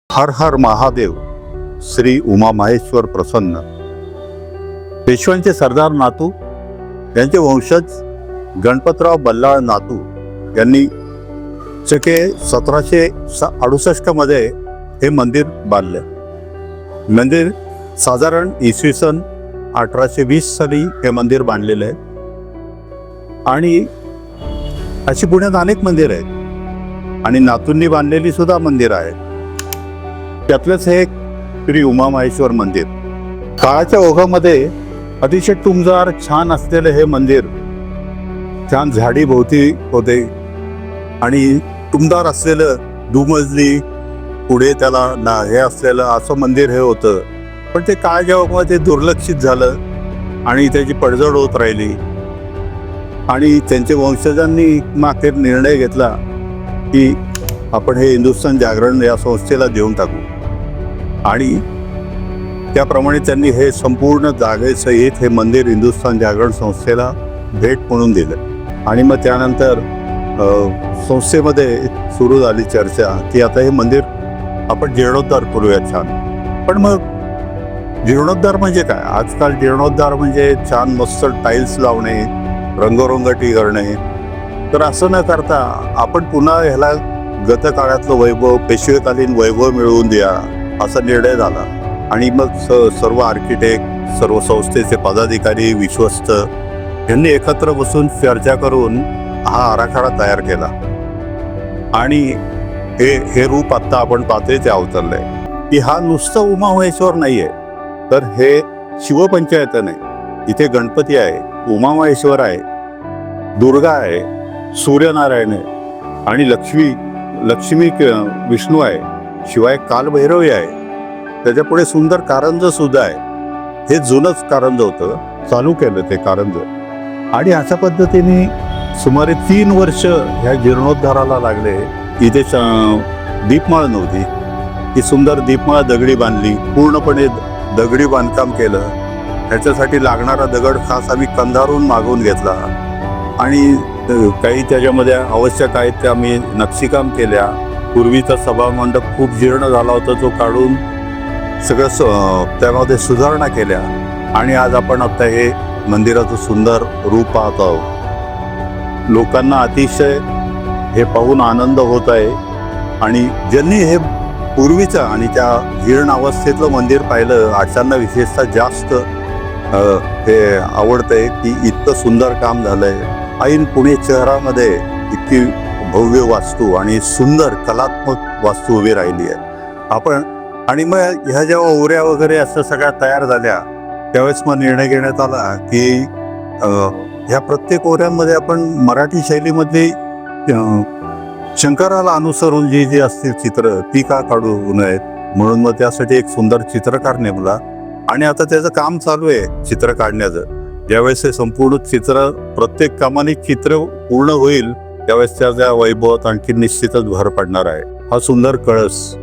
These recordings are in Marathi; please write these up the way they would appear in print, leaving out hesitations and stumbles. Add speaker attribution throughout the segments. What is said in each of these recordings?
Speaker 1: हर हर महादेव श्री उमा माहेश्वर प्रसन्न. पेशव्यांचे सरदार नातू यांचे वंशज गणपतराव बल्लाळ नातू यांनी चके 1768 मध्ये हे मंदिर बांधले. मंदिर साधारण इसवी सन 1820 साली हे मंदिर बांधलेले आहे. आणि अशी पुण्यात अनेक मंदिर आहेत आणि नातूंनी बांधलेली सुद्धा मंदिर आहेत. त्यातलंच हे श्री उमा माहेश्वर मंदिर. काळाच्या ओघामध्ये अतिशय टुमदार छान असलेले हे मंदिर छान झाडी भोवती होते आणि टुमदार असलेलं दुमजली पुढे त्याला हे असलेलं असं मंदिर हे होतं. पण ते काळाच्या ओघामध्ये दुर्लक्षित झालं आणि त्याची पडझड होत राहिली आणि त्यांच्या वंशजांनी मागे निर्णय घेतला की आपण हे हिंदुस्थान जागरण या संस्थेला देऊन टाकू. आणि त्याप्रमाणे त्यांनी हे संपूर्ण जागेसहित हे मंदिर हिंदुस्थान जागरण संस्थेला भेट म्हणून दिलं. आणि मग त्यानंतर संस्थेमध्ये सुरू झाली चर्चा की आता हे मंदिर आपण जीर्णोद्धार करूया छान. पण मग जीर्णोद्धार म्हणजे काय? आजकाल जीर्णोद्धार म्हणजे छान मस्त टाईल्स लावणे, रंगरंगटी करणे. तर असं न करता आपण पुन्हा ह्याला गतकाळातलं वैभव, पेशवेकालीन वैभव मिळवून द्या असा निर्णय झाला. आणि मग सर्व आर्किटेक्ट, सर्व संस्थेचे पदाधिकारी, विश्वस्त यांनी एकत्र बसून चर्चा करून हा आराखडा तयार केला. आणि हे रूप आत्ता आपण पाहतोय ते अवतरलंय. की हा नुसतं उमा महेश्वर नाहीये, तर हे शिवपंचायत नाही. इथे गणपती आहे, उमा महेश्वर आहे, दुर्गा आहे, सूर्यनारायण आहे आणि लक्ष्मी विष्णू आहे. शिवाय कालभैरवी आहे. त्याच्यापुढे सुंदर कारंज सुद्धा आहे. हे जुनंच कारंज होतं, चालू केलं ते कारंज. आणि अशा पद्धतीने सुमारे 3 वर्ष ह्या जीर्णोद्धाराला लागले. इथे दीपमाळ नव्हती. ही सुंदर दीपमाळ दगडी बांधली, पूर्णपणे दगडी बांधकाम केलं. ह्याच्यासाठी लागणारा दगड खास आम्ही कंधारून मागवून घेतला आणि काही त्याच्यामध्ये आवश्यक आहेत त्या आम्ही नक्षीकाम केल्या. पूर्वीचा सभामंडप खूप जीर्ण झाला होता, तो काढून सगळं त्यामध्ये सुधारणा केल्या. आणि आज आपण आता हे मंदिराचं सुंदर रूप पाहत आहोत. लोकांना अतिशय हे पाहून आनंद होत आहे. आणि ज्यांनी हे पूर्वीचं आणि त्या जीर्ण अवस्थेतलं मंदिर पाहिलं, अशांना विशेषतः जास्त हे आवडतंय की इतकं सुंदर काम झालंय. ऐन पुणे शहरामध्ये इतकी भव्य वास्तू आणि सुंदर कलात्मक वास्तू उभी राहिली आहे. आपण आणि मग ह्या जेव्हा ओऱ्या वगैरे असं सगळ्या तयार झाल्या त्यावेळेस मग निर्णय घेण्यात आला की ह्या प्रत्येक ओऱ्यांमध्ये आपण मराठी शैलीमध्ये शंकराला अनुसरून जी असतील चित्र ती का काढू नयेत, म्हणून मग त्यासाठी एक सुंदर चित्रकार नेमला. आणि आता त्याचं काम चालू आहे चित्र काढण्याचं. ज्यावेळेस हे संपूर्ण चित्र, प्रत्येक कामाने चित्र पूर्ण होईल त्यावेळेस त्याच्या वैभवात आणखी निश्चितच भर पडणार आहे. हा सुंदर कळस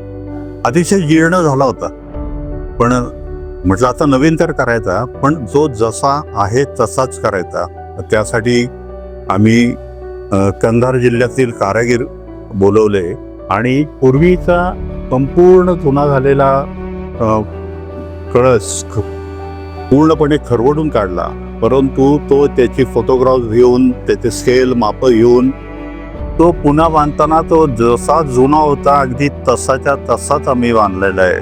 Speaker 1: अतिशय जीर्ण झाला होता, पण म्हटलं आता नवीन तर करायचा, पण जो जसा आहे तसाच करायचा. त्यासाठी आम्ही कंधार जिल्ह्यातील कारागीर बोलवले आणि पूर्वीचा संपूर्ण जुना झालेला कळस पूर्णपणे खरवडून काढला. परंतु तो त्याची फोटोग्राफ घेऊन, त्याचे स्केल माप घेऊन तो पुन्हा बांधताना तो जसा जुना होता अगदी तसाच्या तसाच आम्ही बांधलेला आहे.